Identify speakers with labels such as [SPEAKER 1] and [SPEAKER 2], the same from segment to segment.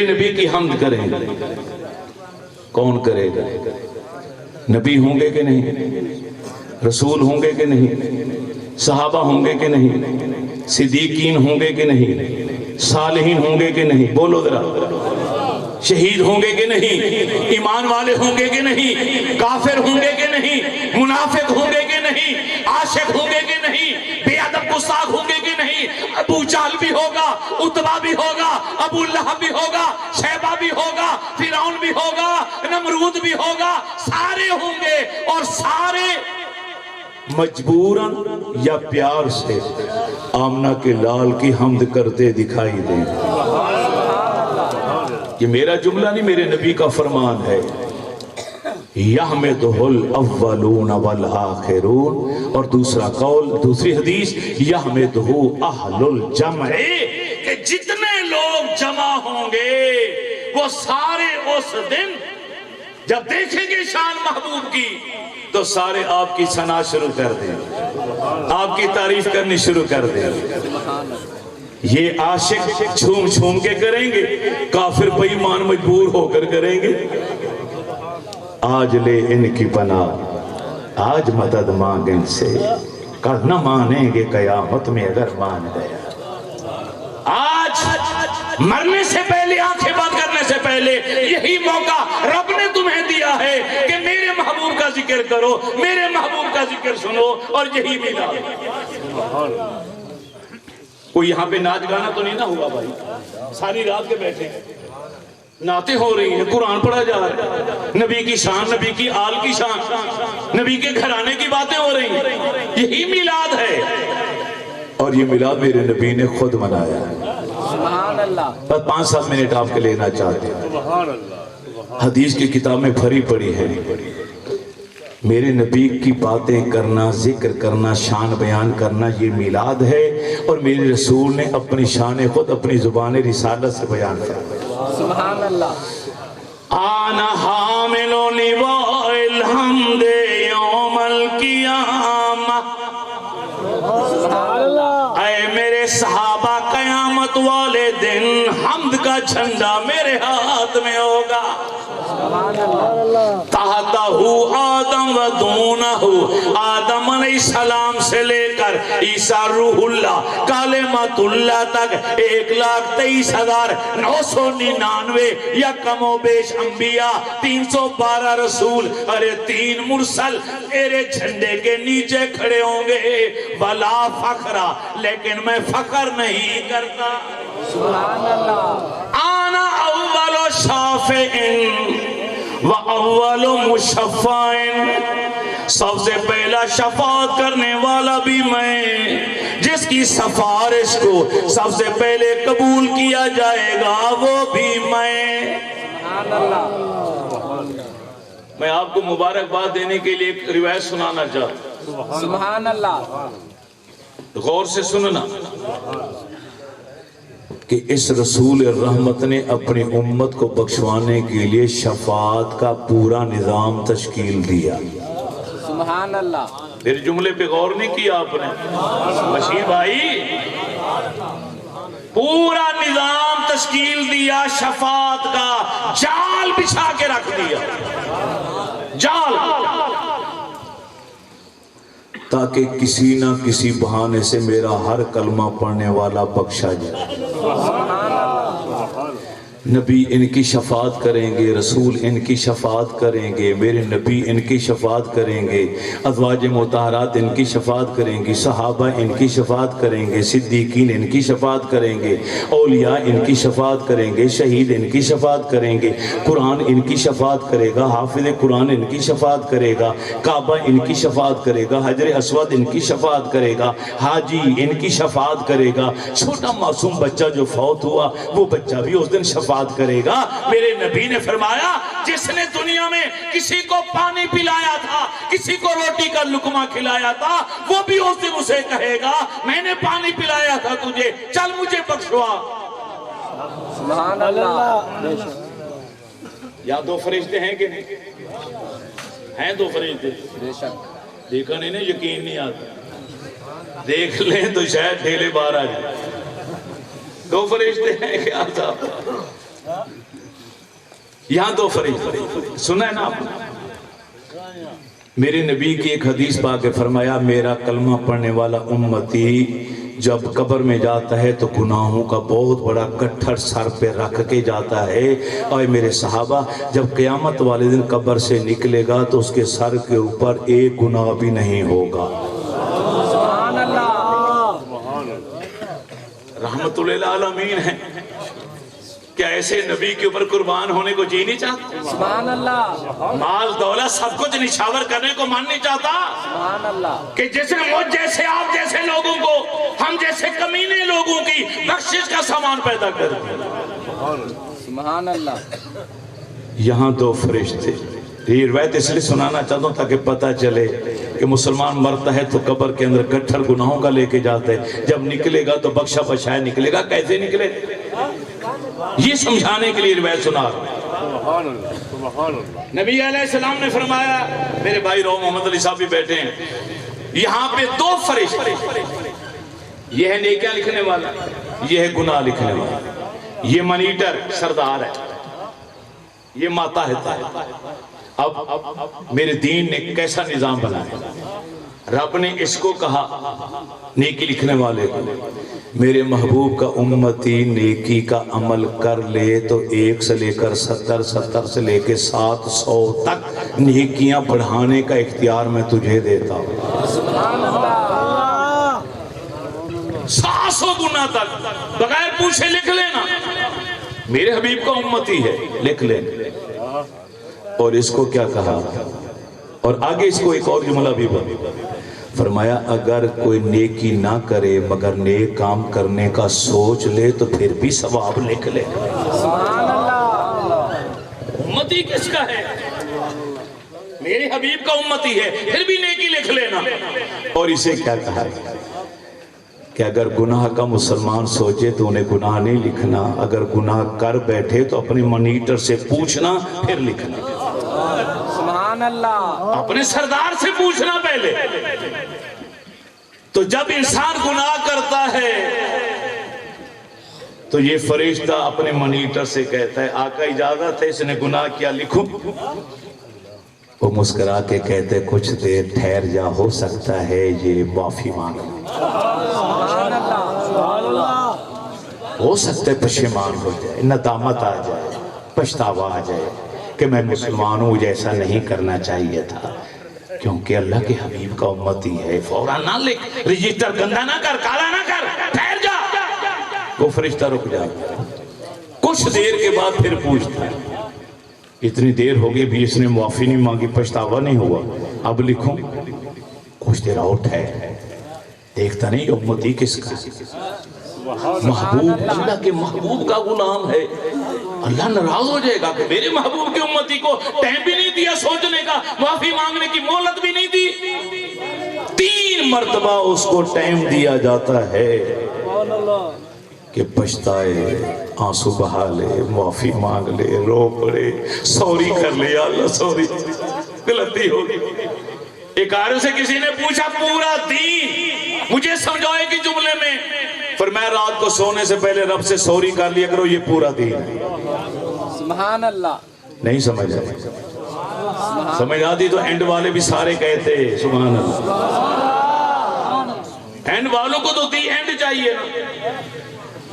[SPEAKER 1] میرے نبی کی حمد کریں گے، کون کرے گا؟ نبی ہوں گے کہ نہیں؟ رسول ہوں گے کہ نہیں؟ صحابہ ہوں گے کہ نہیں؟ صدیقین ہوں گے کہ نہیں؟ صالحین ہوں گے کہ نہیں؟ بولو ذرا، شہید ہوں گے کہ نہیں؟ ایمان والے ہوں گے کہ نہیں؟ کافر ہوں گے کہ نہیں؟ منافق ہوں گے کہ نہیں؟ عاشق ہوں گے کہ نہیں؟ بے ادب گستاخ ہوں گے کہ نہیں؟ ابو جہل بھی ہوگا، عتبہ بھی ہوگا، ابو لہب بھی ہوگا، شیبہ بھی ہوگا، فرعون بھی ہوگا، نمرود بھی ہوگا، سارے ہوں گے، اور سارے مجبوراً یا پیار سے آمنہ کے لال کی حمد کرتے دکھائی دیں۔ یہ میرا جملہ نہیں، میرے نبی کا فرمان ہے، یحمدہ الاولون والآخرون، اور دوسرا قول، دوسری حدیث، یحمدہ اہل الجمع، کہ جتنے لوگ جمع ہوں گے وہ سارے اس دن جب دیکھیں گے شان محبوب کی تو سارے آپ کی ثنا شروع کر دیں، آپ کی تعریف کرنی شروع کر دیں۔ یہ عاشق چھوم چھوم کے کریں گے، کافر بے ایمان مجبور ہو کر کریں گے۔ آج لے ان کی پناہ، آج مدد مانگ ان سے، کل نہ مانیں گے قیامت میں اگر مان گیا۔ آج مرنے سے پہلے، آنکھیں بند کرنے سے پہلے یہی موقع رب نے تمہیں دیا ہے کہ میرے محبوب کا ذکر کرو، میرے محبوب کا ذکر سنو، اور یہی ملا۔ کوئی یہاں پہ ناچ گانا تو نہیں نہ ہوا بھائی؟ ساری رات کے بیٹھے نعتیں ہو رہی ہیں، قرآن پڑھا جا رہا ہے، نبی کی شان، نبی کی آل کی شان، نبی کے گھرانے کی باتیں ہو رہی ہیں، یہی میلاد ہے۔ اور یہ میلاد میرے نبی نے خود منایا ہے۔
[SPEAKER 2] سبحان اللہ۔
[SPEAKER 1] بس 5-7 منٹ آپ کے لینا چاہتے ہیں۔ حدیث کی کتاب میں بھری پڑی ہے، میرے نبی کی باتیں کرنا، ذکر کرنا، شان بیان کرنا، یہ میلاد ہے، اور میرے رسول نے اپنی شان خود اپنی زبان رسالت سے بیان کیا۔
[SPEAKER 2] سبحان اللہ۔
[SPEAKER 1] آنا حامل لواء الحمد یوم القیامہ، اے میرے صحابہ قیامت والے دن حمد کا جھنڈا میرے ہاتھ میں ہوگا۔ تحتہ آدم و دونہ، آدم علیہ السلام سے لے کر عیسیٰ روح اللہ کلمۃ اللہ تک 1,23,999 یا کم و بیش انبیاء، 312 رسول، ارے 3 مرسل میرے جھنڈے کے نیچے کھڑے ہوں گے۔ ولا فخرہ، لیکن میں فخر نہیں کرتا۔
[SPEAKER 2] سبحان اللہ۔
[SPEAKER 1] آنا اول شافعین و اول مشفعین، سب سے پہلا شفاعت کرنے والا بھی میں، جس کی سفارش کو سب سے پہلے قبول کیا جائے گا وہ بھی میں۔
[SPEAKER 2] سبحان اللہ۔
[SPEAKER 1] میں آپ کو مبارکباد دینے کے لیے ایک روایت سنانا چاہتا ہوں،
[SPEAKER 2] سبحان اللہ۔
[SPEAKER 1] غور سے سننا، کہ اس رسول رحمت نے اپنی امت کو بخشوانے کے لیے شفاعت کا پورا نظام تشکیل دیا۔
[SPEAKER 2] سبحان اللہ۔
[SPEAKER 1] میرے جملے پہ غور نہیں کیا آپ نے بشیر بھائی؟ پورا نظام تشکیل دیا، شفاعت کا جال بچھا کے رکھ دیا، جال، تاکہ کسی نہ کسی بہانے سے میرا ہر کلمہ پڑھنے والا بخشا جائے۔ نبی ان کی شفاعت کریں گے، رسول ان کی شفاعت کریں گے، میرے نبی ان کی شفاعت کریں گے، ازواج مطہرات ان کی شفاعت کریں گی، صحابہ ان کی شفاعت کریں گے، صدیقین ان کی شفاعت کریں گے، اولیاء ان کی شفاعت کریں گے، شہید ان کی شفاعت کریں گے، قرآن ان کی شفاعت کرے گا، حافظ قرآن ان کی شفاعت کرے گا، کعبہ ان کی شفاعت کرے گا، حجر اسود ان کی شفاعت کرے گا، حاجی ان کی شفاعت کرے گا، چھوٹا معصوم بچہ جو فوت ہوا وہ بچہ بھی اس دن شفاعت کرے گا۔ میرے نبی نے فرمایا، جس نے دنیا میں کسی کو پانی پلایا تھا، کسی کو روٹی کا لقمہ کھلایا تھا، وہ بھی اس دن اسے کہے گا میں نے پانی پلایا تھا تجھے، چل مجھے بخشوا۔
[SPEAKER 2] سبحان اللہ۔
[SPEAKER 1] یا 2 فرشتے ہیں کہ نہیں؟ ہیں 2 فرشتے؟ دیکھا نہیں نا، یقین نہیں آتا، دیکھ لیں تو شاید ڈھیلے باہر آ جائے۔ 2 فرشتے ہیں کیا صاحب؟ یہاں دو فرشتے سنا ہے نا آپ نے؟ میرے نبی کی ایک حدیث پاک ہے، فرمایا میرا کلمہ پڑھنے والا امتی جب قبر میں جاتا ہے تو گناہوں کا بہت بڑا گٹھر سر پہ رکھ کے جاتا ہے، اور میرے صحابہ جب قیامت والے دن قبر سے نکلے گا تو اس کے سر کے اوپر ایک گناہ بھی نہیں ہوگا۔
[SPEAKER 2] سبحان اللہ،
[SPEAKER 1] رحمت للعالمین ہے، کیا ایسے نبی کے اوپر قربان ہونے کو جی نہیں چاہتا؟
[SPEAKER 2] سبحان اللہ،
[SPEAKER 1] مال دولت سب کچھ نشاور کرنے کو من نہیں چاہتا
[SPEAKER 2] سبحان اللہ،
[SPEAKER 1] کہ جس نے مجھ جیسے آپ جیسے لوگوں کو، ہم جیسے کمینے لوگوں کی بخشش کا سامان پیدا کر دیا۔
[SPEAKER 2] سبحان اللہ۔
[SPEAKER 1] یہاں دو فرشتے، یہ روایت اس لیے سنانا چاہتا ہوں تاکہ پتہ چلے کہ مسلمان مرتا ہے تو قبر کے اندر گٹھر گناہوں کا لے کے جاتا ہے، جب نکلے گا تو بخشا بخشایا نکلے گا۔ کیسے نکلے یہ سمجھانے کے لیے روایت سنا رہا ہوں۔ نبی علیہ السلام نے فرمایا، میرے بھائی رو محمد علی صاحب بھی بیٹھے ہیں، یہاں پہ دو فرشتے، یہ ہے نیکیاں لکھنے والا، یہ ہے گناہ لکھنے والا، یہ منیٹر سردار ہے، یہ ماتحت ہے۔ اب میرے دین نے کیسا نظام بنایا، رب نے اس کو کہا نیکی لکھنے والے کو، میرے محبوب کا امتی نیکی کا عمل کر لے تو 1 سے لے کر 70 70 سے لے کے 700 تک نیکیاں بڑھانے کا اختیار میں تجھے دیتا ہوں۔
[SPEAKER 2] سبحان اللہ،
[SPEAKER 1] 700 گنا تک بغیر پوچھے لکھ لینا، میرے حبیب کا امتی ہے، لکھ لینا۔ اور اس کو کیا کہا، اور آگے اس کو ایک اور جملہ بھی بولا، فرمایا اگر کوئی نیکی نہ کرے مگر نیک کام کرنے کا سوچ لے تو پھر بھی ثواب لکھ لے۔
[SPEAKER 2] سبحان اللہ،
[SPEAKER 1] امتی کس کا ہے؟ میرے حبیب کا امتی ہے، پھر بھی نیکی لکھ لینا۔ اور اسے کیا کہا کہ اگر گناہ کا مسلمان سوچے تو انہیں گناہ نہیں لکھنا، اگر گناہ کر بیٹھے تو اپنے منیٹر سے پوچھنا پھر لکھنا۔
[SPEAKER 2] سبحان اللہ،
[SPEAKER 1] اپنے سردار سے پوچھنا پہلے۔ تو جب انسان گناہ کرتا ہے تو یہ فرشتہ اپنے منیٹر سے کہتا ہے آقا اجازت ہے اس نے گناہ کیا لکھوں؟ وہ مسکرا کے کہتے کچھ دیر ٹھہر جا، ہو سکتا ہے یہ معافی مانگ لے،
[SPEAKER 2] سبحان اللہ،
[SPEAKER 1] ہو سکتا ہے پشیمان ہو جائے، ندامت آ جائے، پچھتاوا آ جائے کہ میں مسلمان ہوں، جیسا نہیں کرنا چاہیے تھا، کیونکہ اللہ کے حبیب کا امتی ہے۔ فوراً نہ لکھ، رجسٹر گندا نہ کر، کالا نہ کر، ٹھہر جا۔ وہ فرشتہ رک جاتا ہے، کچھ دیر کے بعد پھر پوچھتا ہے اتنی دیر ہو گئی بھی اس نے معافی نہیں مانگی، پچھتاوا نہیں ہوا، اب لکھوں؟ کچھ دیر اور ٹھہر، دیکھتا نہیں امتی کس کا ہے؟ محبوب، اللہ کے محبوب کا غلام ہے۔ اللہ ناراض ہو جائے گا کہ میرے محبوب کی امتی کو ٹائم بھی نہیں دیا سوچنے کا، معافی مانگنے کی مہلت بھی نہیں دی۔ 3 مرتبہ اس کو ٹائم دیا جاتا ہے کہ پچھتائے، آنسو بہا لے، معافی مانگ لے، رو پڑے، سوری کر لے، یا اللہ سوری، غلطی ہوگی۔ ایک عارف سے کسی نے پوچھا پورا دین مجھے سمجھو ایک ہی جملے میں، فرمایا رات کو سونے سے پہلے رب سے سوری کر لیا کرو، یہ پورا دین ہے۔
[SPEAKER 2] سبحان اللہ،
[SPEAKER 1] نہیں سمجھ آئی، سمجھ آتی تو اینڈ والے بھی سارے کہتے سبحان اللہ۔ اینڈ والوں کو تو دی اینڈ چاہیے نا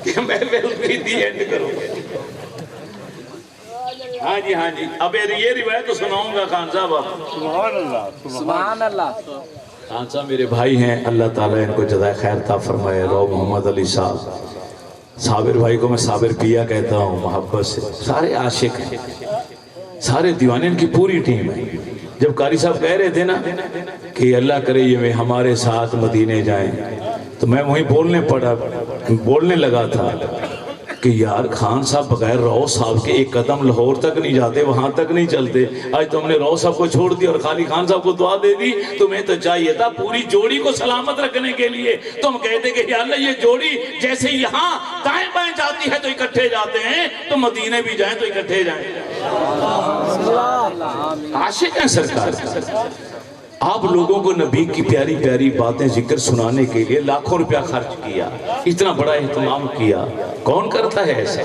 [SPEAKER 1] کہ میں ویل دی اینڈ کروں۔ ہاں جی ہاں جی، اب یہ روایت تو سناؤں گا خان صاحب آپ۔
[SPEAKER 2] سبحان اللہ، سبحان اللہ،
[SPEAKER 1] خان صاحب میرے بھائی ہیں، اللہ تعالیٰ ان کو جزائے خیر عطا فرمائے۔ رو محمد علی صاحب، صابر بھائی کو میں صابر پیا کہتا ہوں محبت سے، سارے عاشق ہیں، سارے دیوانے، ان کی پوری ٹیم ہے۔ جب قاری صاحب کہہ رہے تھے نا کہ اللہ کرے یہ ہمارے ساتھ مدینے جائیں، تو میں وہیں بولنے لگا تھا کہ یار خان صاحب بغیر رو صاحب کے ایک قدم لاہور تک نہیں جاتے، وہاں تک نہیں چلتے۔ آج تم نے رو صاحب کو چھوڑ دیا اور خالی خان صاحب کو دعا دے دی، تمہیں تو چاہیے تھا پوری جوڑی کو سلامت رکھنے کے لیے تم کہتے کہ یا اللہ یہ جوڑی جیسے یہاں دائیں بائیں جاتی ہے تو اکٹھے جاتے ہیں، تو مدینے بھی جائیں تو اکٹھے جائیں۔ عاشق ہیں سرکار، آپ لوگوں کو نبی کی پیاری پیاری باتیں ذکر سنانے کے لیے لاکھوں روپیہ خرچ کیا، اتنا بڑا اہتمام کیا، کون کرتا ہے ایسے؟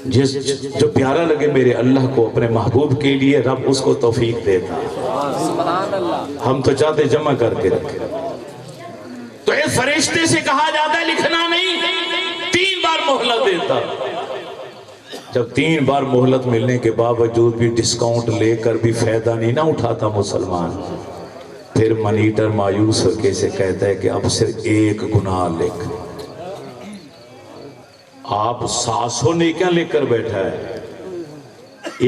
[SPEAKER 1] جو پیارا لگے میرے اللہ کو اپنے محبوب کے لیے رب اس کو توفیق دیتا.
[SPEAKER 2] سبحان اللہ.
[SPEAKER 1] ہم تو چاہتے جمع کر کے رکھے. تو ایک فرشتے سے کہا جاتا ہے لکھنا نہیں, 3 بار مہلت دیتا. جب 3 بار مہلت ملنے کے باوجود بھی ڈسکاؤنٹ لے کر بھی فائدہ نہیں نہ اٹھاتا مسلمان, پھر منیٹر مایوس ہو کے سے کہتا ہے کہ اب صرف 1 گناہ لکھ. آپ 700 نیکیاں لکھ کر بیٹھا ہے,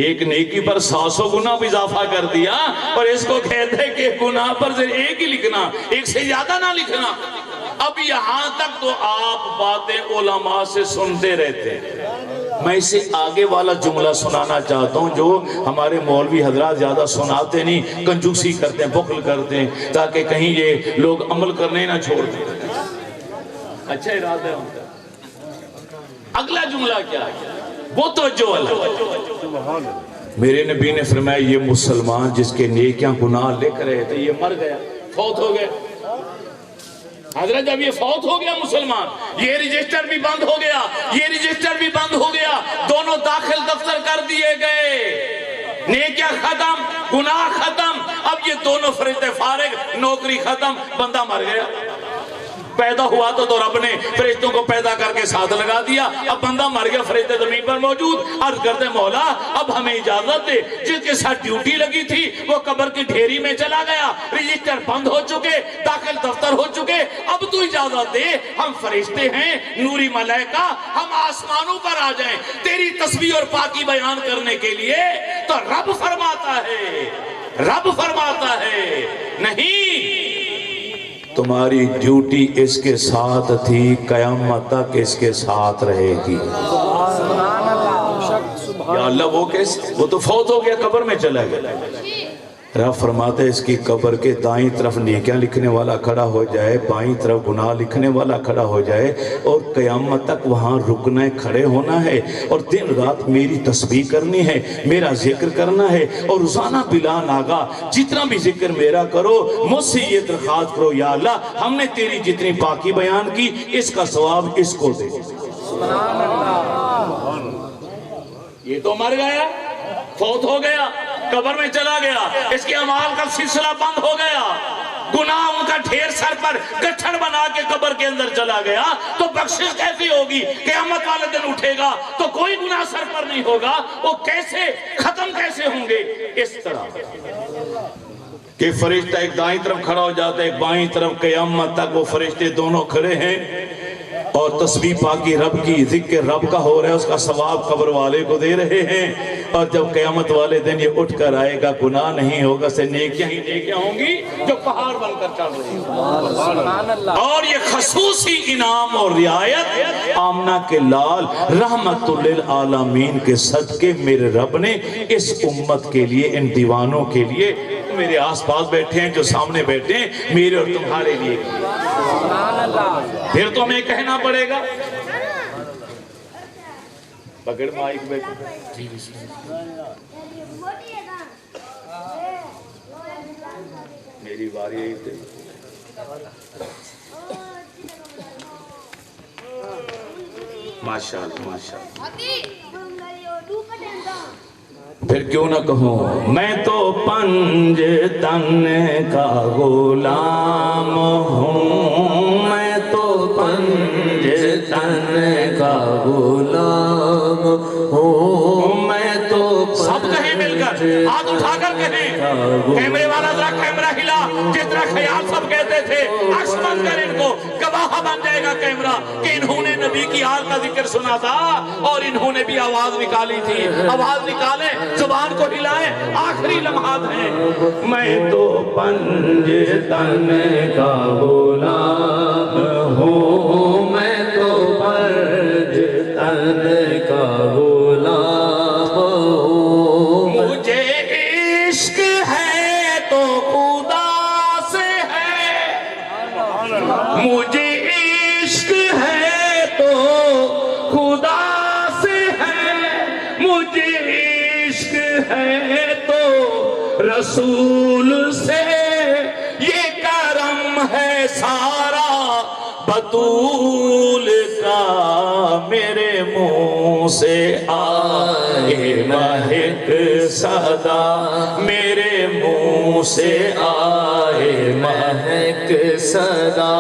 [SPEAKER 1] 1 نیکی پر 700 گناہ بھی اضافہ کر دیا, اور اس کو کہتے ہیں کہ گناہ پر صرف 1 ہی لکھنا, 1 سے زیادہ نہ لکھنا. اب یہاں تک تو آپ باتیں علماء سے سنتے رہتے ہیں. میں اسے آگے والا جملہ سنانا چاہتا ہوں جو ہمارے مولوی حضرات زیادہ سناتے نہیں, کنجوسی کرتے ہیں, بخل کرتے ہیں, تاکہ کہیں یہ لوگ عمل کرنے نہ چھوڑ دیں. اچھا ارادہ ہے ان کا. اگلا جملہ کیا ہے وہ توجہ والا. میرے نبی نے فرمایا یہ مسلمان جس کے نیکیاں گناہ لکھ رہے تھے یہ مر گیا, فوت ہو گیا. حضرت جب یہ فوت ہو گیا مسلمان, یہ رجسٹر بھی بند ہو گیا, یہ رجسٹر بھی بند ہو گیا, دونوں داخل دفتر کر دیے گئے, نیکیاں ختم, گناہ ختم. اب یہ دونوں فرشتے فارغ, نوکری ختم, بندہ مر گیا. پیدا ہوا تو رب نے فرشتوں کو پیدا کر کے ساتھ لگا دیا, اب بندہ مر گیا, فرشتے زمین پر موجود. عرض کرتے مولا اب ہمیں اجازت دے, جس کے ساتھ ڈیوٹی لگی تھی وہ قبر کی ڈھیری میں چلا گیا, رجسٹر بند ہو چکے, داخل دفتر ہو چکے, اب تو اجازت دے, ہم فرشتے ہیں نوری ملائکہ, ہم آسمانوں پر آ جائیں تیری تسبیح اور پاکی بیان کرنے کے لیے. تو رب فرماتا ہے نہیں, تمہاری ڈیوٹی اس کے ساتھ تھی, قیامت تک اس کے ساتھ رہے گی.
[SPEAKER 2] سبحان اللہ.
[SPEAKER 1] یا اللہ وہ کیسے, وہ تو فوت ہو گیا, قبر میں چلا گیا. رب فرماتے ہیں اس کی قبر کے دائیں طرف نیکیاں لکھنے والا کھڑا ہو جائے, بائیں طرف گناہ لکھنے والا کھڑا ہو جائے, اور قیامت تک وہاں رکنا ہے, کھڑے ہونا ہے, اور دن رات میری تسبیح کرنی ہے, میرا ذکر کرنا ہے, اور روزانہ بلا ناغا جتنا بھی ذکر میرا کرو, مجھ سے یہ درخواست کرو یا اللہ ہم نے تیری جتنی پاکی بیان کی اس کا ثواب اس کو دے.
[SPEAKER 2] سبحان اللہ.
[SPEAKER 1] یہ تو مر گیا, فوت ہو گیا, قبر میں چلا گیا, اس کے اعمال کا سلسلہ بند ہو گیا, گناہ ان کا ڈھیر سر پر گٹھڑ بنا کے قبر کے اندر چلا گیا, تو بخشش کیسی ہوگی؟ قیامت والے دن اٹھے گا تو کوئی گناہ سر پر نہیں ہوگا, وہ کیسے ختم کیسے ہوں گے؟ اس طرح کہ فرشتہ ایک دائیں طرف کھڑا ہو جاتا ہے, ایک بائیں طرف, قیامت تک وہ فرشتے دونوں کھڑے ہیں, اور تسبیح پاکی رب کی, ذکر رب کا ہو رہا ہے, اس کا ثواب قبر والے کو دے رہے ہیں. اور جب قیامت والے دن یہ اٹھ کر آئے گا, گناہ نہیں ہوگا, سے نیکیاں ہی نیکیاں ہوں گی جو پہاڑ بن کر چڑھ رہی ہیں.
[SPEAKER 2] سبحان اللہ.
[SPEAKER 1] اور یہ خصوصی انعام اور رعایت آمنہ کے لال رحمت للعالمین کے صدقے میرے رب نے اس امت کے لیے, ان دیوانوں کے لیے, میرے آس پاس بیٹھے ہیں, جو سامنے بیٹھے ہیں, میرے اور تمہارے لیے.
[SPEAKER 2] سبحان اللہ.
[SPEAKER 1] پھر تو ہمیں کہنا پڑے گا, پکڑ مائک بیٹھ, میری باری آئی تھی. ماشاءاللہ ماشاءاللہ. پھر کیوں نہ کہوں, میں تو پنج تن کا غلام ہوں, میں تو پنج تن کا غلام ہوں, میں تو سب کہیں مل کر, ہاتھ اٹھا کر کہیں, کیمرے والا ذرا کیمرہ ہلا, جتنا خیال سب کہتے تھے, عکس بند کر ان کو, گواہ بن جائے گا کیمرہ کہ انہوں نے نبی کی حال کا ذکر سنا تھا, اور انہوں نے بھی آواز نکالی تھی. آواز نکالیں, زبان کو ہلائیں, آخری لمحات ہیں. میں تو پنج تن کا غلام ہوں, میں تو پنج تن کا غلام ہوں, مجھے عشق ہے تو خدا سے ہے, مجھے عشق ہے تو خدا سے ہے, مجھے عشق ہے تو رسول سے, یہ کرم ہے سارا بطول کا میرے منہ منہ سے آئے مہک صدا، میرے منہ سے آئے مہک صدا،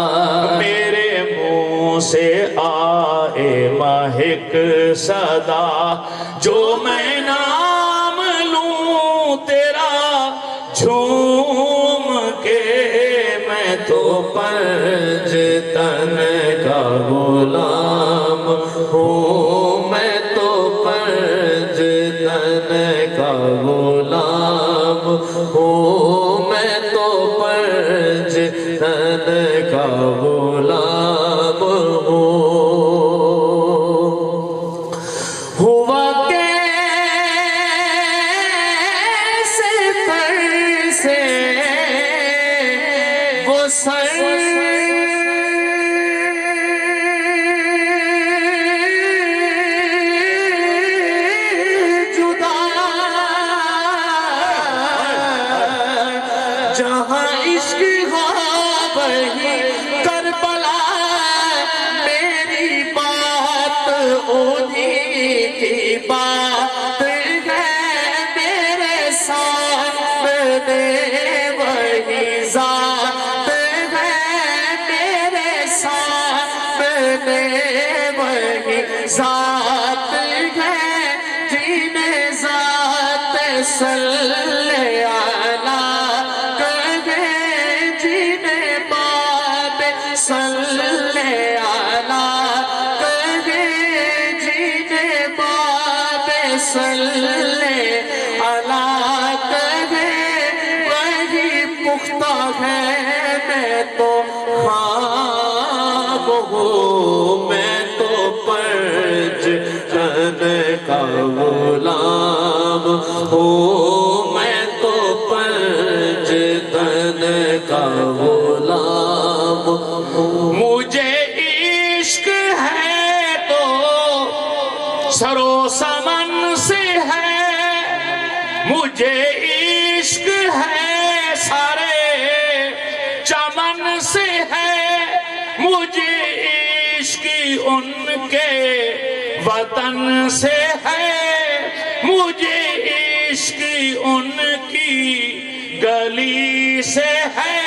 [SPEAKER 1] میرے منہ سے آئے مہک صدا، جو میں نام لوں تیرا جھوم کے، میں تو پنج تن کا غلام ہوں، میں تو پنج تن کا غلام ہوں، میں تو پنج تن کا غلام ہوں۔ ہوا کیسے تر سے وہ سر جدا، جہاں عشق ہوا وہی کربلا، میری بات انہی کی بات ہے، میرے سامنے وہی ذات ہے، میرے سامنے وہی ذات ہے، جنہیں ذات صلی علیہ کہے، جنہیں باب صلی علیہ کہے، جنہیں باب صلی علیہ کہے، وہی پختہ ہے، میں تو خواب ہوں، میں تو پنج تن کا غلام ہوں، میں تو پنج تن کا غلام ہوں۔ مجھے عشق ہے تو سرو سمن سے ہے، مجھے عشق ہے سارے چمن سے ہے، مجھے عشق ان کے وطن سے ہے، مجھے عشق ان کی گلی سے ہے،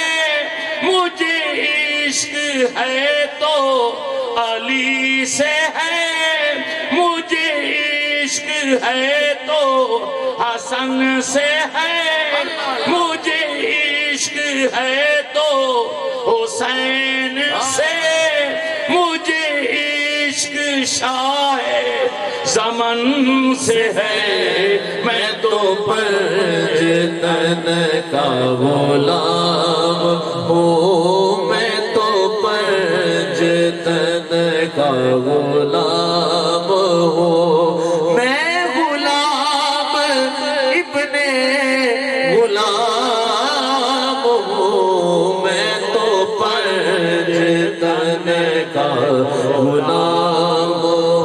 [SPEAKER 1] مجھے عشق ہے تو علی سے ہے، مجھے عشق ہے تو حسن سے ہے، مجھے عشق ہے تو حسین سے، مجھے عشق شاہ زمن سے ہے، میں تو پنج تن کا غلام ہوں، میں تو پنج تن کا غلام ہوں، میں غلام ابن غلام ہوں، میں تو پنج تن کا غلام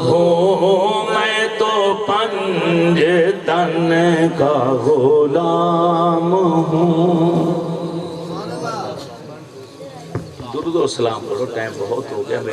[SPEAKER 1] ہوں، میں تو پنج تن کا غلام ہوں۔ درود و سلام پڑھو، ٹائم بہت ہو گیا میرے